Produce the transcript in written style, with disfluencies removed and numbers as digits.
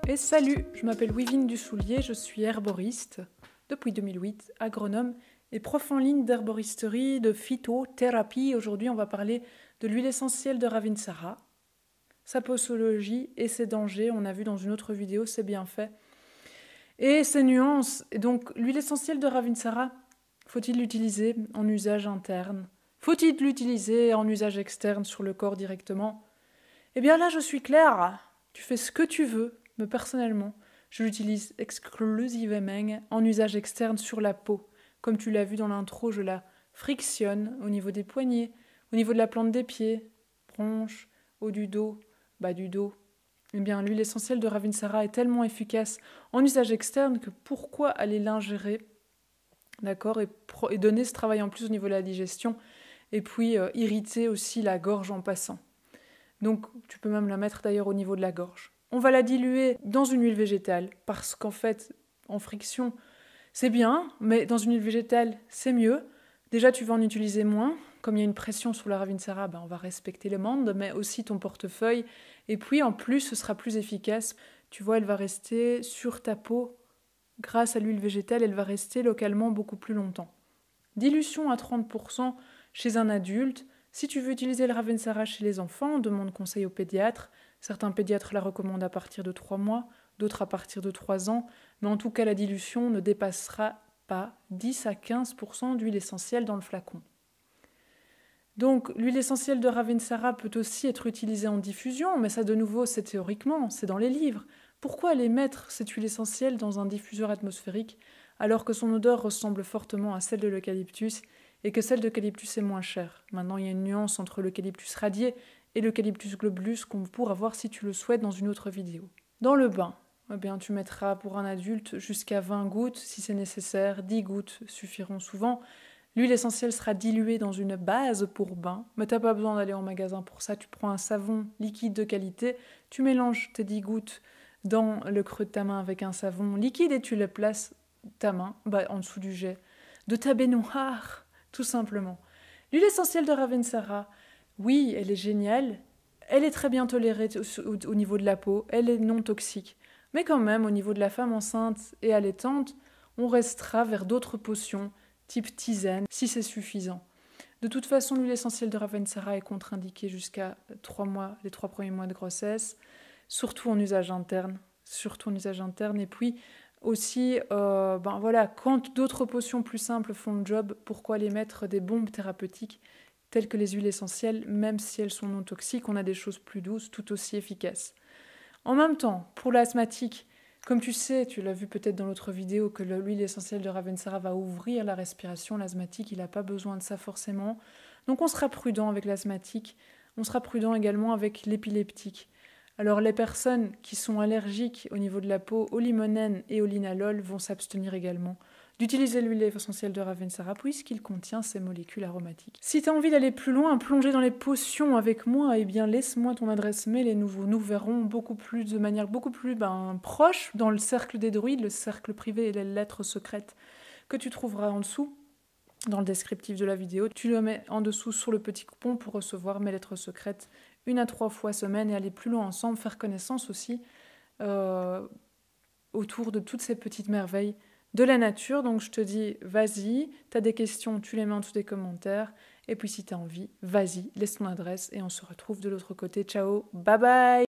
Et salut, je m'appelle Wivine Dussoulier, je suis herboriste depuis 2008, agronome et prof en ligne d'herboristerie, de phytothérapie. Aujourd'hui, on va parler de l'huile essentielle de Ravinsara, sa posologie et ses dangers. On a vu dans une autre vidéo ses bienfaits et ses nuances. Et donc, l'huile essentielle de Ravinsara, faut-il l'utiliser en usage interne? Faut-il l'utiliser en usage externe sur le corps directement? Eh bien là, je suis claire. Tu fais ce que tu veux. Mais personnellement, je l'utilise exclusivement en usage externe sur la peau. Comme tu l'as vu dans l'intro, je la frictionne au niveau des poignets, au niveau de la plante des pieds, bronches, haut du dos, bas du dos. Eh bien, l'huile essentielle de Ravinsara est tellement efficace en usage externe que pourquoi aller l'ingérer, d'accord, et donner ce travail en plus au niveau de la digestion, et puis irriter aussi la gorge en passant. Donc, tu peux même la mettre d'ailleurs au niveau de la gorge. On va la diluer dans une huile végétale, parce qu'en fait, en friction, c'est bien, mais dans une huile végétale, c'est mieux. Déjà, tu vas en utiliser moins. Comme il y a une pression sur la Ravinsara, on va respecter les mandes, mais aussi ton portefeuille. Et puis, en plus, ce sera plus efficace. Tu vois, elle va rester sur ta peau. Grâce à l'huile végétale, elle va rester localement beaucoup plus longtemps. Dilution à 30% chez un adulte. Si tu veux utiliser le Ravinsara chez les enfants, demande conseil au pédiatre. Certains pédiatres la recommandent à partir de 3 mois, d'autres à partir de 3 ans, mais en tout cas la dilution ne dépassera pas 10 à 15% d'huile essentielle dans le flacon. Donc l'huile essentielle de Ravinsara peut aussi être utilisée en diffusion, mais ça de nouveau c'est théoriquement, c'est dans les livres. Pourquoi aller mettre cette huile essentielle dans un diffuseur atmosphérique alors que son odeur ressemble fortement à celle de l'eucalyptus et que celle d'eucalyptus est moins chère? Maintenant il y a une nuance entre l'eucalyptus radié et l'eucalyptus globulus qu'on pourra voir si tu le souhaites dans une autre vidéo. Dans le bain, tu mettras pour un adulte jusqu'à 20 gouttes si c'est nécessaire, 10 gouttes suffiront souvent. L'huile essentielle sera diluée dans une base pour bain, mais tu n'as pas besoin d'aller en magasin pour ça. Tu prends un savon liquide de qualité, tu mélanges tes 10 gouttes dans le creux de ta main avec un savon liquide et tu les places ta main en dessous du jet de ta baignoire, tout simplement. L'huile essentielle de Ravinsara, oui, elle est géniale, elle est très bien tolérée au niveau de la peau, elle est non toxique. Mais quand même, au niveau de la femme enceinte et allaitante, on restera vers d'autres potions, type tisane, si c'est suffisant. De toute façon, l'huile essentielle de Ravinsara est contre-indiquée jusqu'à 3 mois, les 3 premiers mois de grossesse, surtout en usage interne. Et puis aussi, quand d'autres potions plus simples font le job, pourquoi les mettre des bombes thérapeutiques telles que les huiles essentielles, même si elles sont non toxiques, on a des choses plus douces, tout aussi efficaces. En même temps, pour l'asthmatique, comme tu sais, tu l'as vu peut-être dans l'autre vidéo, que l'huile essentielle de Ravinsara va ouvrir la respiration, l'asthmatique, il n'a pas besoin de ça forcément. Donc on sera prudent avec l'asthmatique, on sera prudent également avec l'épileptique. Alors les personnes qui sont allergiques au niveau de la peau au limonène et au linalol vont s'abstenir également d'utiliser l'huile essentielle de Ravinsara puisqu'il contient ces molécules aromatiques. Si tu as envie d'aller plus loin, plonger dans les potions avec moi, eh bien laisse-moi ton adresse mail et nous verrons de manière beaucoup plus proche dans le cercle des druides, le cercle privé et les lettres secrètes que tu trouveras en dessous. Dans le descriptif de la vidéo, tu le mets en dessous sur le petit coupon pour recevoir mes lettres secrètes 1 à 3 fois semaine et aller plus loin ensemble, faire connaissance aussi autour de toutes ces petites merveilles de la nature. Donc je te dis, vas-y, tu as des questions, tu les mets en dessous des commentaires. Et puis si tu as envie, vas-y, laisse ton adresse et on se retrouve de l'autre côté. Ciao, bye bye!